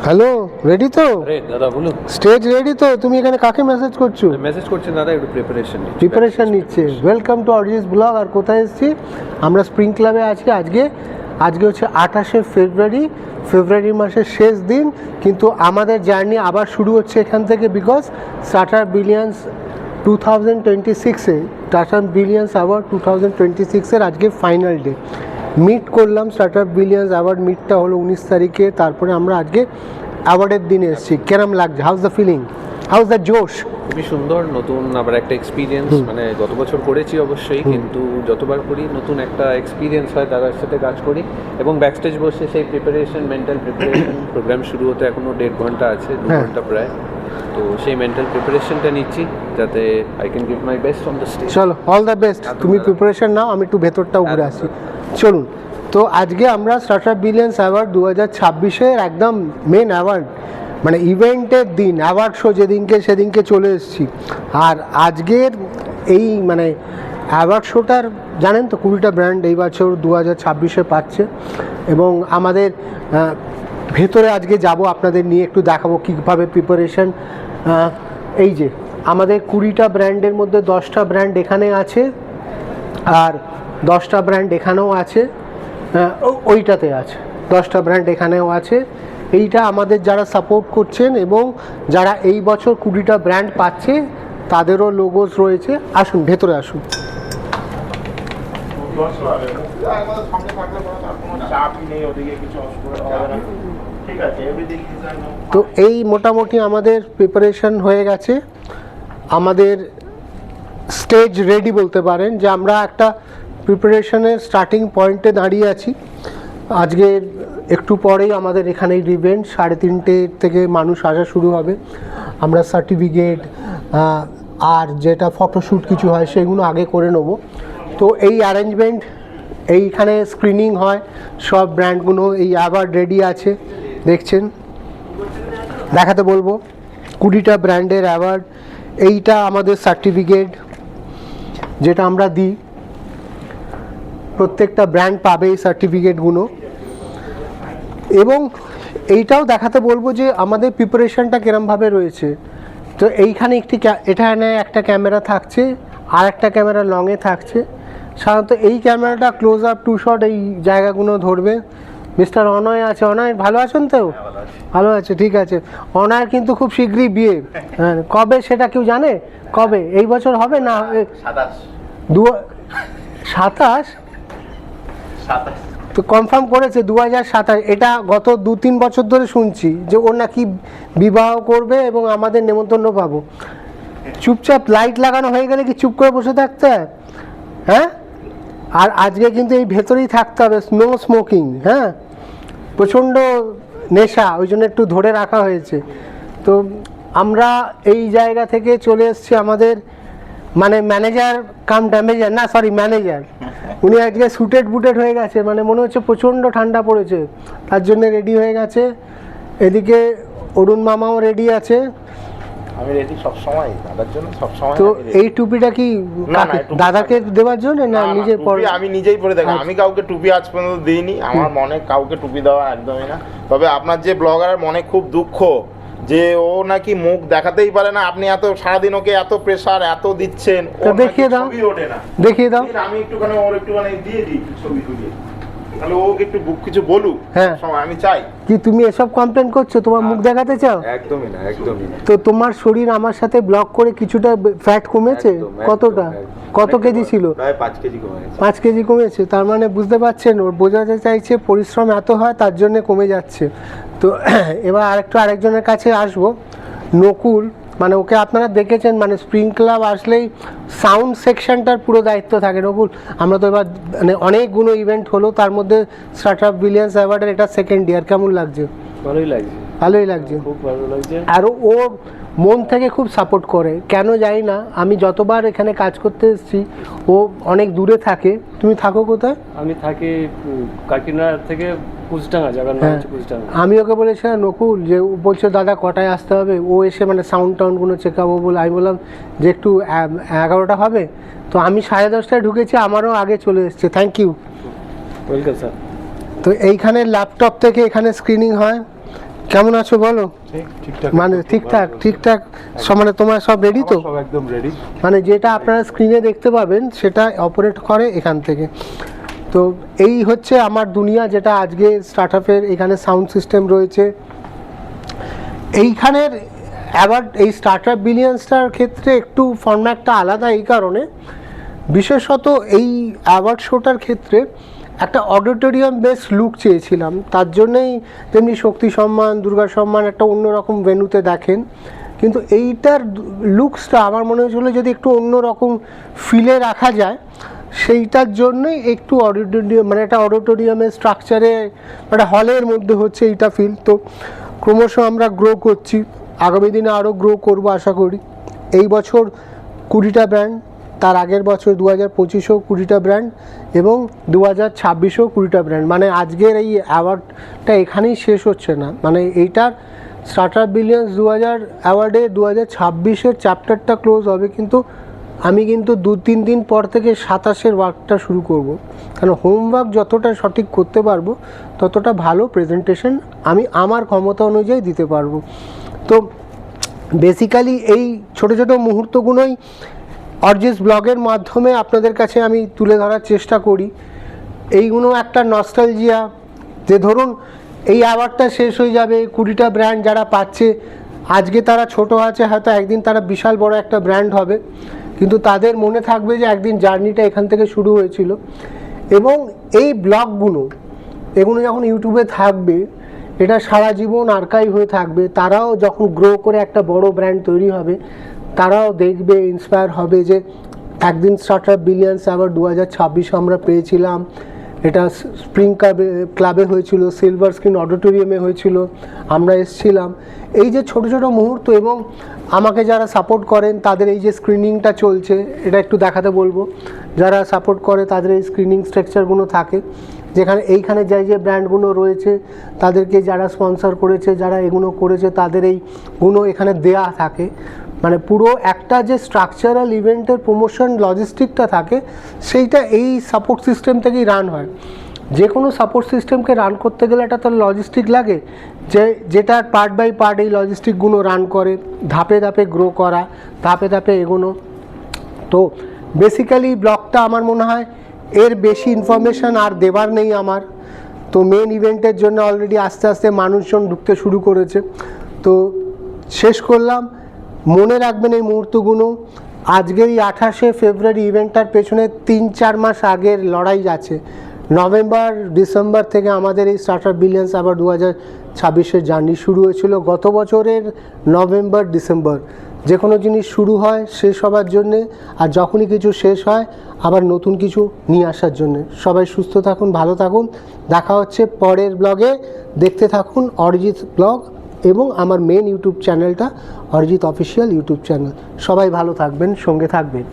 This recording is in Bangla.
হ্যালো, রেডি তো? আরে দাদা বলুন। স্টেজ রেডি তো? তুমি এখানে কাকে মেসেজ করছো? মেসেজ করছেন দাদা, একটু প্রিপারেশন নিচ্ছে। Welcome to audience blog. আর কোথায় এসেছি আমরা? স্প্রিং ক্লাবে আছি। আজকে হচ্ছে 28শে ফেব্রুয়ারি মাসের শেষ দিন, কিন্তু আমাদের জার্নি আবার শুরু হচ্ছে এখান থেকে, বিকজ স্টার্টার বিলিয়ন্স 2026-এ স্টার্টার বিলিয়ন্স অ্যাওয়ার্ড 2026-এর আজকে ফাইনাল ডে। মিট করলাম, স্টার্টার বিলিয়ন্স অ্যাওয়ার্ড মিটটা হলো 19 তারিখে। তারপরে আমরা আজকে অ্যাওয়ার্ডের দিনে এসেছি। কেরম লাগছে? How's the feeling, how's the josh? খুবই সুন্দর, নতুন আবার একটা এক্সপিরিয়েন্স। মানে গত বছর করেছি অবশ্যই, কিন্তু যতবার করি নতুন একটা এক্সপিরিয়েন্স হয়। দাদার সাথে কাজ করি এবং ব্যাকস্টেজ বসে সেই প্রিপারেশন, মেন্টাল প্রিপারেশন, প্রোগ্রাম শুরু হতে এখনও 1.5 ঘন্টা আছে, 2 ঘন্টা প্রায়। তো সেই মেন্টাল প্রিপারেশনটা নিচ্ছি যাতে I can give my best on the stage. চলো, অল দ্য বেস্ট। তুমি প্রিপারেশন নাও, আমি একটু ভেতরটাও ঘুরে আসি। চলুন। তো আজকে আমরা স্টার্টার বিলিয়ন্স অ্যাওয়ার্ড 2026-এর একদম মেন অ্যাওয়ার্ড, মানে ইভেন্টের দিন, অ্যাওয়ার্ড শো সেদিনকে চলে এসেছি। আর আজকের এই মানে অ্যাওয়ার্ড শোটার জানেন তো 20টা ব্র্যান্ড এই বছর 2026-এ পাচ্ছে। এবং আমাদের ভেতরে আজকে যাব, আপনাদের নিয়ে একটু দেখাবো কীভাবে প্রিপারেশন। এই যে আমাদের 20টা ব্র্যান্ডের মধ্যে 10টা ব্র্যান্ড এখানে আছে, আর 10টা ব্র্যান্ড এখানেও আছে, ওইটাতে আছে 10টা ব্র্যান্ড এখানেও আছে। এইটা আমাদের যারা সাপোর্ট করছেন এবং যারা এই বছর 20টা ব্র্যান্ড পাচ্ছে তাদেরও লোগোস রয়েছে। আসুন, ভেতরে আসুন। তো এই মোটামুটি আমাদের প্রিপারেশন হয়ে গেছে। আমাদের স্টেজ রেডি বলতে পারেন, যে আমরা একটা প্রিপারেশনের স্টার্টিং পয়েন্টে দাঁড়িয়ে আছি। আজকে একটু পরেই আমাদের এখানে ইভেন্ট, 3:30 থেকে মানুষ আসা শুরু হবে। আমরা সার্টিফিকেট আর যেটা ফটোশ্যুট কিছু হয় সেগুলো আগে করে নেব। তো এই অ্যারেঞ্জমেন্ট, এইখানে স্ক্রিনিং হয় সব ব্র্যান্ডগুলো। এই অ্যাওয়ার্ড রেডি আছে, দেখছেন, দেখাতে বলবো 20টা ব্র্যান্ডের অ্যাওয়ার্ড। এইটা আমাদের সার্টিফিকেট যেটা আমরা দিই, প্রত্যেকটা ব্র্যান্ড পাবে এই সার্টিফিকেটগুলো। এবং এইটাও দেখাতে বলবো যে আমাদের প্রিপারেশনটা কীরমভাবে রয়েছে। তো এইখানে এখানে একটা ক্যামেরা থাকছে, আর একটা ক্যামেরা লংয়ে থাকছে। সাধারণত এই ক্যামেরাটা ক্লোজ আপ, টু শট এই জায়গাগুলো ধরবে। মিস্টার অনয় আছে। অনয় ভালো আছেন তো? ভালো আছে, ঠিক আছে। অনয় কিন্তু খুব শীঘ্রই বিয়ে। হ্যাঁ, কবে সেটা কেউ জানে? কবে? এই বছর হবে না? 27 তো কনফার্ম করেছে 2027। এটা গত 2-3 বছর ধরে শুনছি যে ও নাকি বিবাহ করবে এবং আমাদের নেমন্তন্ন পাবো। চুপচাপ লাইট লাগানো হয়ে গেলে কি চুপ করে বসে থাকতে হয়? হ্যাঁ। আর আজকে কিন্তু এই ভেতরেই থাকতে হবে, নো স্মোকিং। হ্যাঁ, প্রচণ্ড নেশা, ওই জন্য একটু ধরে রাখা হয়েছে। তো আমরা এই জায়গা থেকে চলে এসেছি আমাদের মানে ম্যানেজার কাম ড্যামেজার, না সরি ম্যানেজার, উনি আজকে সুটেড বুটেড হয়ে গেছে, মানে মনে হচ্ছে প্রচণ্ড ঠান্ডা পড়েছে, তার জন্য রেডি হয়ে গেছে। এদিকে অরুণ মামাও রেডি আছে। আমি রেডি সব সময়, দাদার জন্য সব সময়। তো এই টুপিটা কি দাদাকে দেওয়ার জন্য না নিজে পরে? আমি নিজেই পরে থাকি। আমি কাউকে টুপি আজ পর্যন্ত দিইনি, আমার মনে কাউকে টুপি দেওয়া একদমই না। তবে আপনার যে ব্লগার মনে খুব দুঃখ যে ও নাকি মুখ দেখাতেই পারে না। আপনি এত সারাদিন ওকে এত প্রেসার এত দিচ্ছেন, দেখিয়ে দাও, দেখিয়ে দাও। আমি একটুখানি ওর একটুখানি দিয়ে দিই ছবি তুলে, তাহলে ও একটু কিছু বলুক। হ্যাঁ, আমি চাই। কি তুমি এসব কমপ্লেন করছো? তোমার মুখ দেখাতে চাও? একদমই না, একদমই না। তো তোমার শরীর আমার সাথে ব্লগ করে কিছুটা ফ্যাট কমেছে? কতটা, কত কেজি ছিল? প্রায় 5 কেজি কমেছে। 5 কেজি কমেছে। তার মানে বুঝতে পারছেন, ওর বোঝাতে চাইছে পরিশ্রম এত হয়, তার জন্য কমে যাচ্ছে। তো এবার আরেকজনের কাছে আসবো, নকুল। মানে ওকে আপনারা দেখেছেন, মানে স্প্রিং ক্লাব আসলেই সাউন্ড সেকশনটার পুরো দায়িত্ব থাকে নকুল। আমরা তো এবার মানে অনেকগুলো ইভেন্ট হলো, তার মধ্যে স্টার্টআপ বিলিয়ন্স অ্যাওয়ার্ডের এটা সেকেন্ড ইয়ার। কেমন লাগছে? ভালোই লাগছে, ভালোই লাগছে, খুব ভালো লাগছে। আর ও মন থেকে খুব সাপোর্ট করে, কেন জানি না। আমি যতবার এখানে কাজ করতে এসেছি, ও অনেক দূরে থাকে। তুমি থাকো কোথায়? আমি থাকি কাকিনাড়া থেকে কুচডাঙ্গা, জায়গার নাম হচ্ছে কুচডাঙ্গা। আমি ওকে বলেছিলাম নকুল, যে বলছে দাদা কটায় আসতে হবে, ও এসে মানে সাউন্ড টাউন্ডগুলো চেকাবো বলে। আমি বললাম যে একটু 11টা হবে। তো আমি 10:30টায় ঢুকেছি, আমারও আগে চলে এসছে। Thank you, welcome sir. তো এইখানে ল্যাপটপ থেকে এখানে স্ক্রিনিং হয়। কেমন আছো বলো? ঠিকঠাক মানে ঠিকঠাক মানে তোমার সব রেডি তো? সব একদম রেডি। মানে যেটা আপনারা স্ক্রিনে দেখতে পাবেন সেটা অপারেট করে এখান থেকে। তো এই হচ্ছে আমার দুনিয়া, যেটা আজকে স্টার্টআপের এখানে সাউন্ড সিস্টেম রয়েছে। এইখানের অ্যাওয়ার্ড, এই স্টার্টআপ বিলিয়ন্সটার ক্ষেত্রে একটু ফরম্যাটটা আলাদা এই কারণে, বিশেষত এই অ্যাওয়ার্ড শোটার ক্ষেত্রে একটা অডিটোরিয়াম বেস লুক চেয়েছিলাম। তার জন্যেই যেমনি শক্তি সম্মান, দুর্গা সম্মান একটা অন্যরকম ভেন্যুতে দেখেন, কিন্তু এইটার লুকসটা আমার মনে হয়েছিল যদি একটু অন্যরকম ফিলে রাখা যায়, সেইটার জন্যই একটু অডিটোরিয়াম, মানে একটা অডিটোরিয়ামের স্ট্রাকচারে একটা হলের মধ্যে হচ্ছে এইটা ফিল। তো ক্রমশ আমরা গ্রো করছি, আগামী দিনে আরও গ্রো করব আশা করি। এই বছর 20টা ব্র্যান্ড, তার আগের বছর 2025-এও 20টা ব্র্যান্ড এবং 2026-এও 20টা ব্র্যান্ড। মানে আজকের এই অ্যাওয়ার্ডটা এখানেই শেষ হচ্ছে না, মানে এইটার স্টার্টআপ বিলিয়ন্স 2000 অ্যাওয়ার্ডে 2026-এর চ্যাপ্টারটা ক্লোজ হবে, কিন্তু আমি কিন্তু 2-3 দিন পর থেকে 27-এর ওয়ার্কটা শুরু করব, কারণ হোমওয়ার্ক যতটা সঠিক করতে পারবো ততটা ভালো প্রেজেন্টেশন আমি আমার ক্ষমতা অনুযায়ী দিতে পারবো। তো বেসিক্যালি এই ছোটো ছোটো মুহূর্তগুলোই অরিজিৎ ব্লগের মাধ্যমে আপনাদের কাছে আমি তুলে ধরার চেষ্টা করি। এইগুলো একটা নস্টালজিয়া, যে ধরুন এই অ্যাওয়ার্ডটা শেষ হয়ে যাবে, 20টা ব্র্যান্ড যারা পাচ্ছে, আজকে তারা ছোট আছে, হয়তো একদিন তারা বিশাল বড় একটা ব্র্যান্ড হবে, কিন্তু তাদের মনে থাকবে যে একদিন জার্নিটা এখান থেকে শুরু হয়েছিল। এবং এই ব্লগগুলো এগুলো যখন ইউটিউবে থাকবে, এটা সারা জীবন আর্কাইভ হয়ে থাকবে। তারাও যখন গ্রো করে একটা বড় ব্র্যান্ড তৈরি হবে, তারাও দেখবে, ইন্সপায়ার হবে যে একদিন স্টার্টআপ বিলিয়ন্স অ্যাওয়ার্ড 2026 আমরা পেয়েছিলাম, এটা স্প্রিং ক্লাবে হয়েছিল, সিলভার স্ক্রিন অডিটোরিয়ামে হয়েছিল, আমরা এসেছিলাম। এই যে ছোট ছোট মুহূর্ত, এবং আমাকে যারা সাপোর্ট করেন তাদের এই যে স্ক্রিনিংটা চলছে, এটা একটু দেখাতে বলবো। যারা সাপোর্ট করে তাদের এই স্ক্রিনিং স্ট্রাকচারগুলো থাকে, যেখানে এইখানে যে ব্র্যান্ডগুলো রয়েছে তাদেরকে যারা স্পন্সর করেছে, যারা এগুলো করেছে, তাদের এইগুলো এখানে দেয়া থাকে। মানে পুরো একটা যে স্ট্রাকচারাল ইভেন্টের প্রমোশন লজিস্টিকটা থাকে, সেইটা এই সাপোর্ট সিস্টেম থেকেই রান হয়। যে কোনো সাপোর্ট সিস্টেমকে রান করতে গেলে একটা তার লজিস্টিক লাগে, যেটা পার্ট বাই পার্ট এই লজিস্টিকগুলো রান করে, ধাপে ধাপে গ্রো করা, ধাপে ধাপে এগোনো। তো বেসিক্যালি ব্লগটা আমার মনে হয় এর বেশি ইনফরমেশান আর দেবার নেই আমার। তো মেন ইভেন্টের জন্য অলরেডি আস্তে আস্তে মানুষজন ঢুকতে শুরু করেছে। তো শেষ করলাম, মনে রাখবেন এই মুহূর্তগুলো। আজকের এই 28শে ফেব্রুয়ারি ইভেন্টটার পেছনে 3-4 মাস আগের লড়াই আছে। নভেম্বর ডিসেম্বর থেকে আমাদের এই স্টার্টআপ বিলিয়ন্স আবার 2026-এর জার্নি শুরু হয়েছিল। গত বছরের নভেম্বর ডিসেম্বর যে কোনো জিনিস শুরু হয় শেষ হবার জন্যে, আর যখনই কিছু শেষ হয় আবার নতুন কিছু নিয়ে আসার জন্যে। সবাই সুস্থ থাকুন, ভালো থাকুন, দেখা হচ্ছে পরের ব্লগে। দেখতে থাকুন অরিজিৎ ব্লগ এবং আমার মেন ইউটিউব চ্যানেলটা অরিজিৎ অফিসিয়াল ইউটিউব চ্যানেল। সবাই ভালো থাকবেন, সঙ্গে থাকবেন।